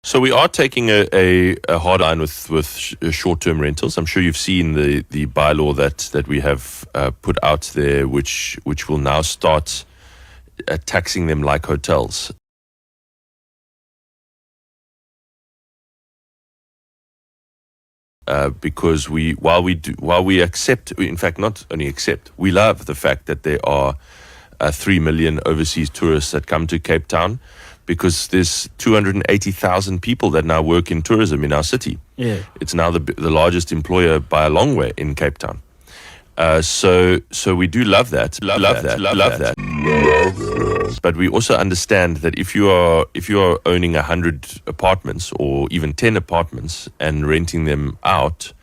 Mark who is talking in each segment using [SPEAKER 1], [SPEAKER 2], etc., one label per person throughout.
[SPEAKER 1] So we are taking a hard line with short-term rentals. I'm sure you've seen the bylaw that we have put out there, which will now start taxing them like hotels. Because while we accept, in fact, not only accept, we love the fact that there are 3 million overseas tourists that come to Cape Town, because there's 280,000 people that now work in tourism in our city.
[SPEAKER 2] Yeah.
[SPEAKER 1] It's now the largest employer by a long way in Cape Town. So we do love that. But we also understand that if you are owning 100 apartments or even 10 apartments and renting them out,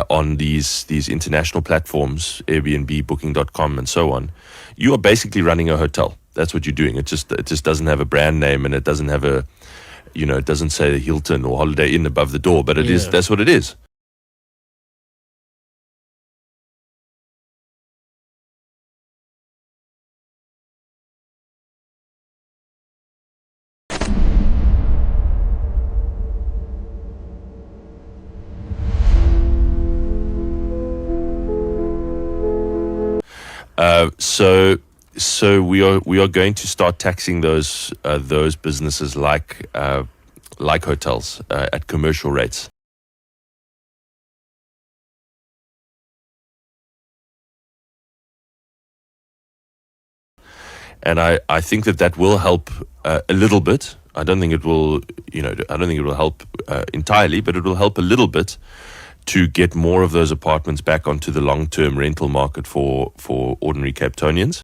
[SPEAKER 1] on these international platforms, Airbnb, Booking.com, and so on, you are basically running a hotel. That's what you're doing. It just doesn't have a brand name, and it doesn't have it doesn't say Hilton or Holiday Inn above the door, but that's what it is. So we are going to start taxing those businesses like hotels at commercial rates. And I think that will help a little bit. I don't think it will help entirely, but it will help a little bit to get more of those apartments back onto the long-term rental market for ordinary Cape Townians.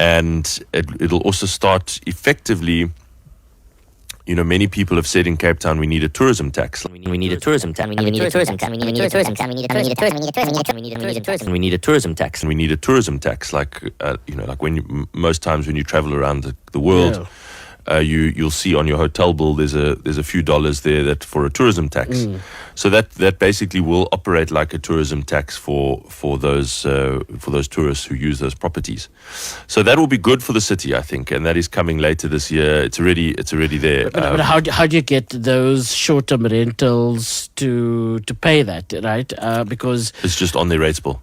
[SPEAKER 1] And it'll also start effectively. Many people have said in Cape Town we need a tourism tax. We need a tourism tax. We need a tourism tax. We need a tourism tax. We need a tourism tax. We need a tourism tax. Like like most times when you travel around the world, you'll see on your hotel bill there's a few dollars there that for a tourism tax. So that basically will operate like a tourism tax for those tourists who use those properties. So that will be good for the city, I think, and that is coming later this year. It's already there.
[SPEAKER 2] But how do you get those short-term rentals to pay that, right? Because
[SPEAKER 1] it's just on their rates bill.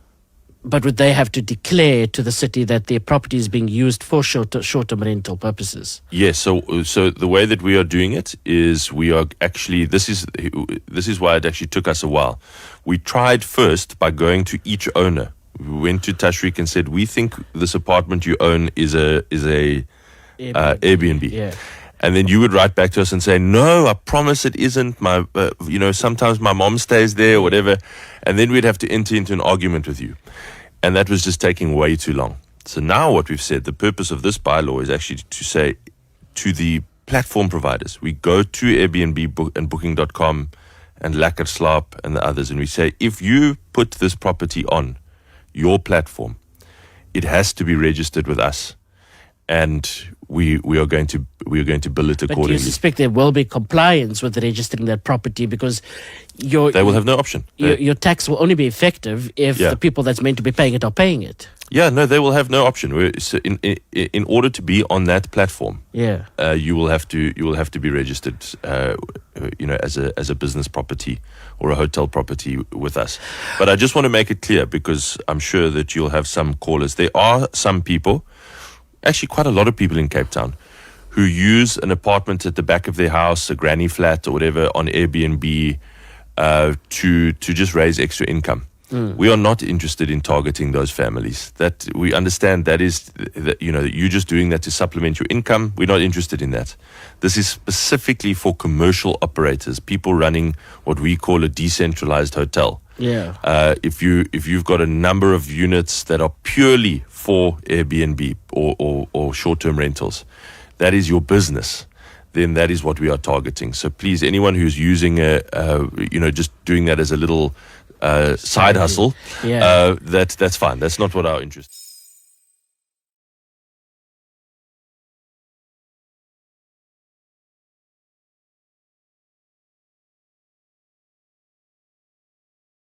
[SPEAKER 2] But would they have to declare to the city that their property is being used for short-term rental purposes?
[SPEAKER 1] Yes. So the way that we are doing it is we are actually, this is why it actually took us a while. We tried first by going to each owner. We went to Tashreeq and said, we think this apartment you own is a Airbnb.
[SPEAKER 2] Yeah.
[SPEAKER 1] And then you would write back to us and say, no, I promise it isn't. My, sometimes my mom stays there or whatever. And then we'd have to enter into an argument with you. And that was just taking way too long. So now what we've said, the purpose of this bylaw is actually to say to the platform providers, we go to Airbnb and Booking.com and Lekker Slaap and the others, and we say, if you put this property on your platform, it has to be registered with us. And we are going to bill it accordingly.
[SPEAKER 2] But do you suspect there will be compliance with registering that property, because
[SPEAKER 1] they will have no option.
[SPEAKER 2] Your tax will only be effective if the people that's meant to be paying it are paying it.
[SPEAKER 1] Yeah, no, they will have no option. So in order to be on that platform, you will have to be registered, as a business property or a hotel property with us. But I just want to make it clear, because I'm sure that you'll have some callers. There are some people. Actually, quite a lot of people in Cape Town who use an apartment at the back of their house, a granny flat or whatever, on Airbnb to just raise extra income. We are not interested in targeting those families. That we understand that is, you're just doing that to supplement your income. We're not interested in that. This is specifically for commercial operators, people running what we call a decentralized hotel.
[SPEAKER 2] Yeah.
[SPEAKER 1] If you've got a number of units that are purely for Airbnb or short-term rentals, that is your business, then that is what we are targeting. So please, anyone who's using just doing that as a little side hustle, that's fine. That's not what our interest is.